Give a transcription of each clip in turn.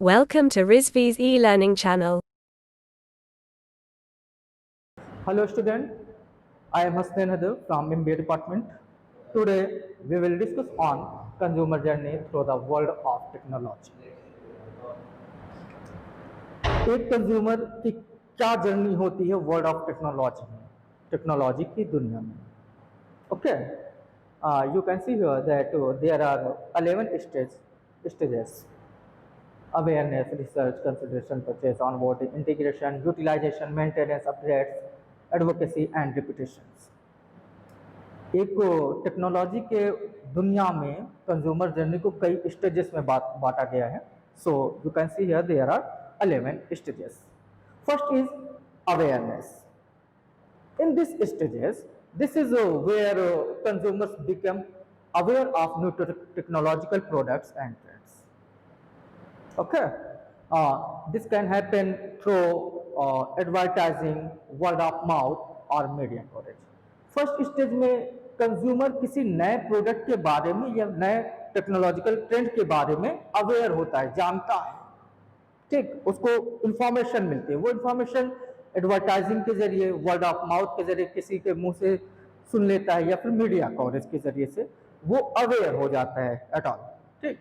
Welcome to Rizvi's e-learning channel. Hello student, I am Hasnain Hadar from MBA department. Today we will discuss on consumer journey through the world of technology. एक consumer की क्या journey होती है world of technology में, technology की दुनिया में. Okay, you can see here that there are 11 stages: awareness, research, consideration, purchase, onboarding, integration, utilization, maintenance, updates, advocacy and reputations. एक टेक्नोलॉजी के दुनिया में कंज्यूमर जर्नी को कई स्टेजेस में बांटा गया है. So you can see here there are 11 stages. First is awareness. In these stages, this is where consumers become aware of new technological products and trends. Okay, this can happen through advertising, word of mouth or media coverage. First stage में consumer किसी नए product के बारे में या नए technological trend के बारे में अवेयर होता है, जानता है. ठीक, उसको इंफॉर्मेशन मिलती है. वो इंफॉर्मेशन एडवर्टाइजिंग के जरिए, वर्ड ऑफ माउथ के जरिए, किसी के मुंह से सुन लेता है या फिर मीडिया कवरेज के जरिए से वो अवेयर हो जाता है एट ऑल. ठीक,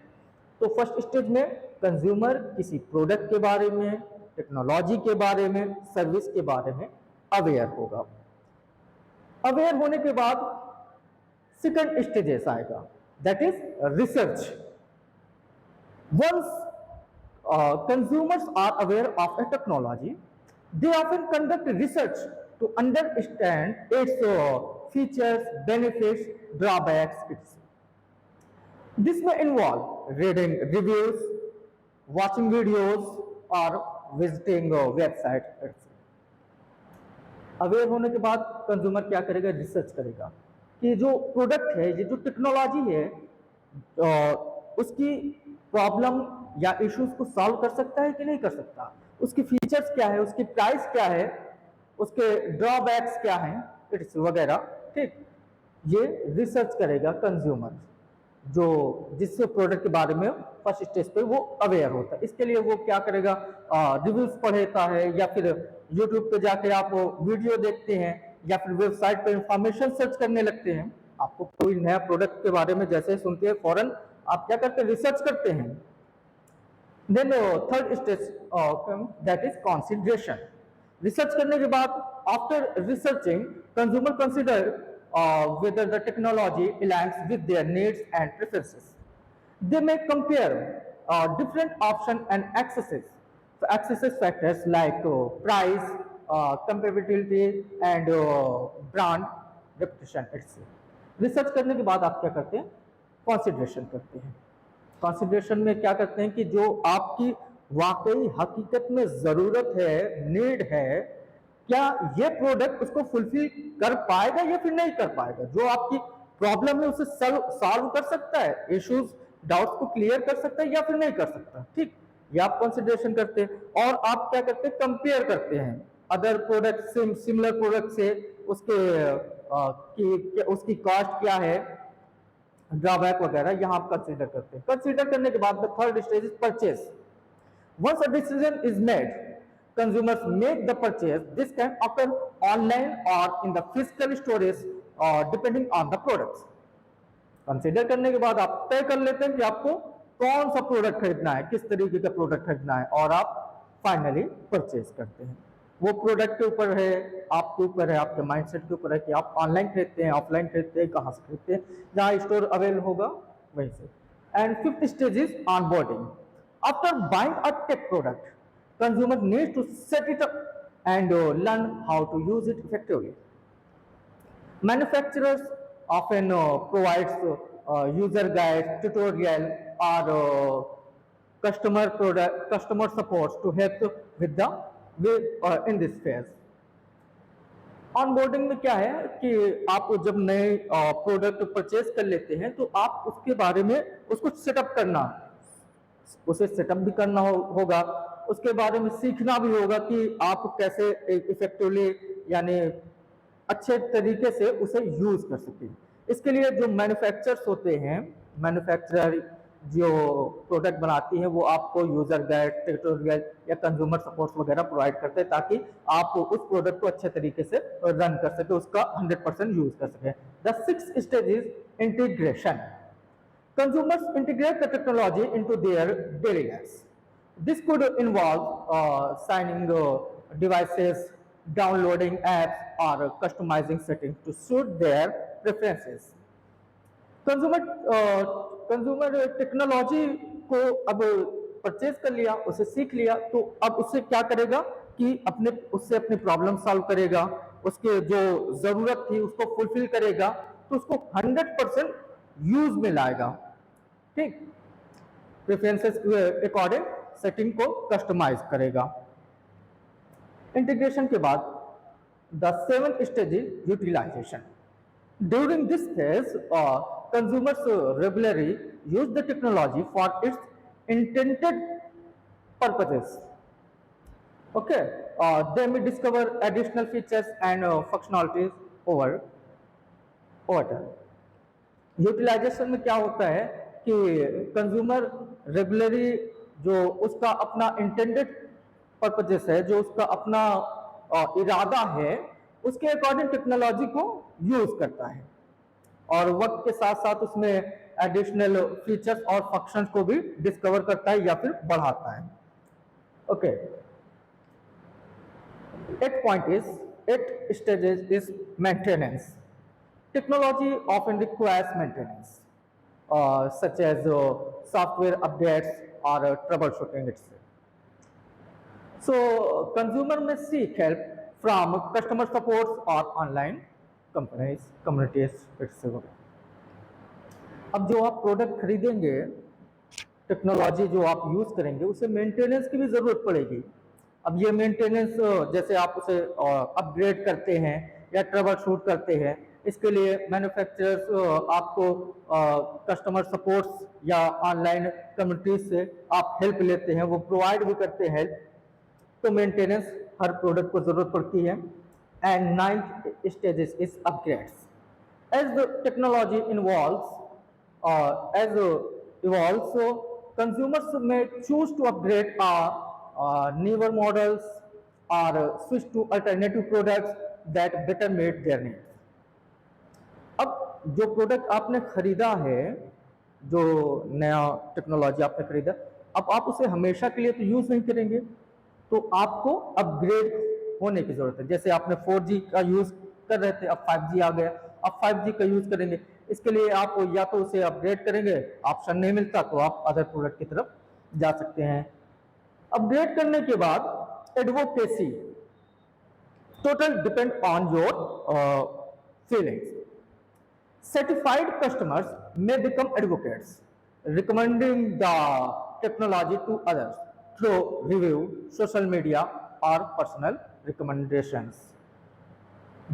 तो फर्स्ट स्टेज में कंज्यूमर किसी प्रोडक्ट के बारे में, टेक्नोलॉजी के बारे में, सर्विस के बारे में अवेयर होगा. अवेयर होने के बाद सेकंड स्टेजेस आएगा, that is research. Once consumers are aware of a technology, they often conduct research to understand its features, benefits, drawbacks, etc. This may involve reading reviews, watching videos, or visiting a website, etc. Aware होने के बाद consumer क्या करेगा? Research करेगा कि जो product है, ये जो टेक्नोलॉजी है, उसकी प्रॉब्लम या इश्यूज को सॉल्व कर सकता है कि नहीं कर सकता, उसकी फीचर्स क्या है, उसकी प्राइस क्या है, उसके ड्रॉबैक्स क्या हैं, इट्स वगैरह. ठीक, ये रिसर्च करेगा कंज्यूमर, जो जिससे प्रोडक्ट के बारे में फर्स्ट स्टेज पे वो अवेयर होता है. इसके लिए वो क्या करेगा? रिव्यूज पढ़ेता है, या फिर यूट्यूब पे जाके आप वीडियो देखते हैं, या फिर वेबसाइट पे इंफॉर्मेशन सर्च करने लगते हैं. आपको कोई नया प्रोडक्ट के बारे में जैसे सुनते हैं, फौरन आप क्या करते हैं? रिसर्च करते हैं. Then third stage that is consideration. Research करने के बाद after researching consumer consider whether the technology aligns with their needs and preferences. They may compare different options and accesses factors like price, compatibility and brand reputation, etc. Research करने के बाद आप क्या करते हैं? कंसिडरेशन करते हैं. कंसिडरेशन में क्या करते हैं कि जो आपकी वाकई हकीकत में ज़रूरत है, नीड है, क्या ये प्रोडक्ट उसको फुलफिल कर पाएगा या फिर नहीं कर पाएगा, जो आपकी प्रॉब्लम है उसे सॉल्व कर सकता है, इश्यूज डाउट्स को क्लियर कर सकता है या फिर नहीं कर सकता. ठीक, ये आप कंसिडरेशन करते हैं. और आप क्या करते हैं? कंपेयर करते हैं अदर प्रोडक्ट, सिमिलर प्रोडक्ट से उसके उसकी कॉस्ट क्या है, ड्रॉबैक वगैरह यहाँ आप कंसीडर करते हैं. कंसीडर करने के बाद third stage is purchase. Once a decision is made, consumers make the purchase. This can occur online or in the physical storage depending on the products. Consider करने के बाद आप तय कर लेते हैं कि आपको कौन सा प्रोडक्ट खरीदना है, किस तरीके का प्रोडक्ट खरीदना है, और आप फाइनली परचेज करते हैं. वो प्रोडक्ट के ऊपर है, आपके ऊपर है, आपके माइंडसेट के ऊपर है कि आप ऑनलाइन खरीदते हैं, ऑफलाइन खरीदते हैं, कहाँ से खरीदते हैं, जहाँ स्टोर अवेलेबल होगा वहीं से. And fifth stage is onboarding. After buying a tech product, consumer needs to set it up and learn how to use it effectively. Manufacturers often provides user guides, tutorial, or customer supports to help with in this phase. Onboarding में क्या है कि आप जब नए product purchase कर लेते हैं तो आप उसके बारे में उसको सेटअप करना, उसे सेटअप भी करना होगा, उसके बारे में सीखना भी होगा कि आप कैसे इफेक्टिवली यानी अच्छे तरीके से उसे यूज कर सकें. इसके लिए जो मैन्युफैक्चरर्स होते हैं, मैन्युफैक्चरर जो प्रोडक्ट बनाती है वो आपको यूजर गाइड, ट्यूटोरियल या कंज्यूमर सपोर्ट वगैरह प्रोवाइड करते हैं ताकि आप उस प्रोडक्ट को अच्छे तरीके से रन कर सके, उसका 100% यूज कर सके। The sixth stage is integration. Consumers integrate the technology into their daily lives. This could involve signing devices, downloading apps, or customizing settings to suit their preferences. Consumer technology को अब purchase कर लिया, उसे सीख लिया, तो अब उससे क्या करेगा कि उससे अपनी प्रॉब्लम सॉल्व करेगा, उसके जो जरूरत थी उसको फुलफिल करेगा, तो उसको 100% यूज में लाएगा। ठीक, प्रेफरेंसेस के अकॉर्डिंग सेटिंग को कस्टमाइज करेगा। इंटीग्रेशन के बाद the seventh stage is utilisation. During this phase consumers regularly use the technology for its intended purposes. Okay, they may discover additional features and functionalities over time. Utilisation में क्या होता है कि consumer regularly जो उसका अपना इंटेंडेड पर्पजेस है, जो उसका अपना इरादा है, उसके अकॉर्डिंग टेक्नोलॉजी को यूज करता है और वक्त के साथ साथ उसमें एडिशनल फीचर्स और फंक्शंस को भी डिस्कवर करता है या फिर बढ़ाता है। Okay, at stages is maintenance. Technology often requires maintenance such as software updates और troubleshooting itself. So consumer may seek help from customer supports और ऑनलाइन कंपनीज, कम्युनिटीज, इट्सेल्फ। अब जो आप प्रोडक्ट खरीदेंगे, टेक्नोलॉजी जो आप यूज करेंगे, उसे मेंटेनेंस की भी जरूरत पड़ेगी। अब ये मेंटेनेंस जैसे आप उसे अपग्रेड करते हैं या ट्रबल शूट करते हैं, इसके लिए मैन्युफैक्चरर्स आपको कस्टमर सपोर्ट्स या ऑनलाइन कम्युनिटीज से आप हेल्प लेते हैं, वो प्रोवाइड भी करते हैं हेल्प। तो मेंटेनेंस हर प्रोडक्ट को जरूरत पड़ती है। And ninth stages is upgrades. As the technology evolves, so consumers may choose to upgrade newer models or switch to alternative products that better meet their needs. अब जो प्रोडक्ट आपने खरीदा है, जो नया टेक्नोलॉजी आपने खरीदा, अब आप उसे हमेशा के लिए तो यूज नहीं करेंगे, तो आपको अपग्रेड होने की जरूरत है। जैसे आपने 4G का यूज कर रहे थे, अब 5G आ गया, अब 5G का यूज करेंगे, इसके लिए आप या तो उसे अपग्रेड करेंगे, ऑप्शन नहीं मिलता तो आप अदर प्रोडक्ट की तरफ जा सकते हैं। अपग्रेड करने के बाद advocacy total depend on your feelings. Certified customers may become advocates, recommending the technology to others through review, social media और पर्सनल रिकमेंडेशंस।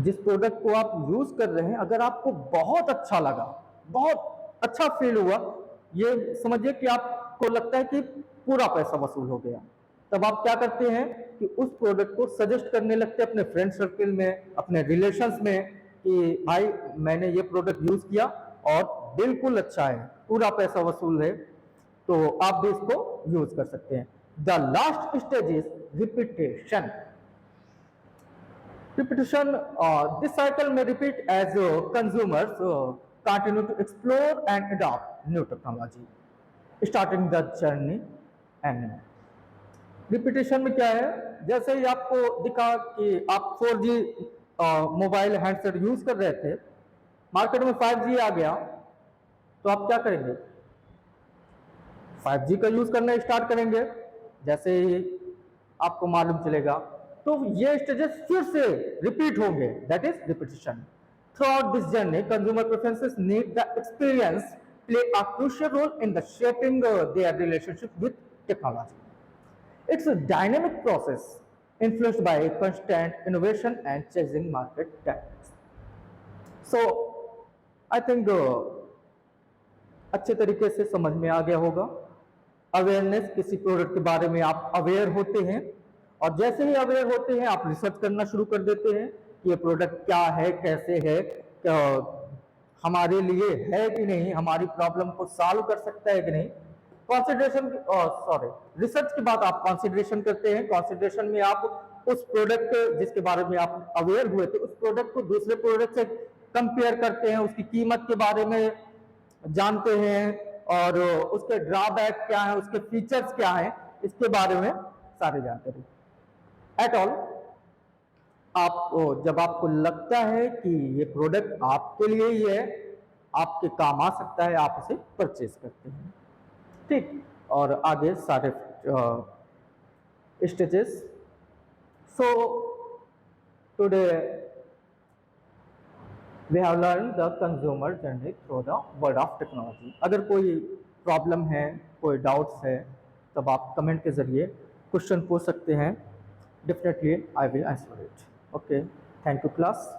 जिस प्रोडक्ट को आप यूज कर रहे हैं, अगर आपको बहुत अच्छा लगा, बहुत अच्छा फील हुआ, ये समझिए कि आपको लगता है कि पूरा पैसा वसूल हो गया, तब आप क्या करते हैं कि उस प्रोडक्ट को सजेस्ट करने लगते हैं अपने फ्रेंड सर्कल में, अपने रिलेशंस में, कि भाई मैंने ये प्रोडक्ट यूज किया और बिल्कुल अच्छा है, पूरा पैसा वसूल है, तो आप भी इसको यूज कर सकते हैं। The last stage is repetition. This cycle may repeat as consumers continue to explore and adopt new technology, starting the journey and repetition में क्या है, जैसे ही आपको दिखा कि आप 4G मोबाइल हैंडसेट यूज कर रहे थे, मार्केट में 5G आ गया, तो आप क्या करेंगे, 5G का यूज करना स्टार्ट करेंगे। जैसे ही आपको मालूम चलेगा, तो ये स्टेजेस फिर से रिपीट होंगे, that is repetition. Through this journey consumer preferences need the experience play a crucial role in the shaping their relationship with technology. It's a dynamic process influenced by constant innovation and changing market trends. So I think अच्छे तरीके से समझ में आ गया होगा। Awareness, किसी product के बारे में आप अवेयर होते हैं और जैसे ही अवेयर होते हैं आप रिसर्च करना शुरू कर देते हैं कि ये प्रोडक्ट क्या है, कैसे है, हमारे लिए है कि नहीं, हमारी प्रॉब्लम को सॉल्व कर सकता है कि नहीं। कंसिडरेशन सॉरी रिसर्च के बाद आप कंसिडरेशन करते हैं। कंसिडरेशन में आप उस प्रोडक्ट जिसके बारे में आप अवेयर हुए थे, उस प्रोडक्ट को दूसरे प्रोडक्ट से कंपेयर करते हैं, उसकी कीमत के बारे में जानते हैं और उसके ड्रॉबैक क्या है, उसके फीचर्स क्या है, इसके बारे में सारी जानकारी। एट ऑल आपको जब आपको लगता है कि ये प्रोडक्ट आपके लिए ही है, आपके काम आ सकता है, आप उसे परचेज करते हैं, ठीक। और आगे सारे stages. So today we have learn the consumer journey through the world of technology. अगर कोई प्रॉब्लम है, कोई डाउट्स है, तब आप कमेंट के जरिए क्वेश्चन पूछ सकते हैं। Definitely I will answer it. Okay, thank you class.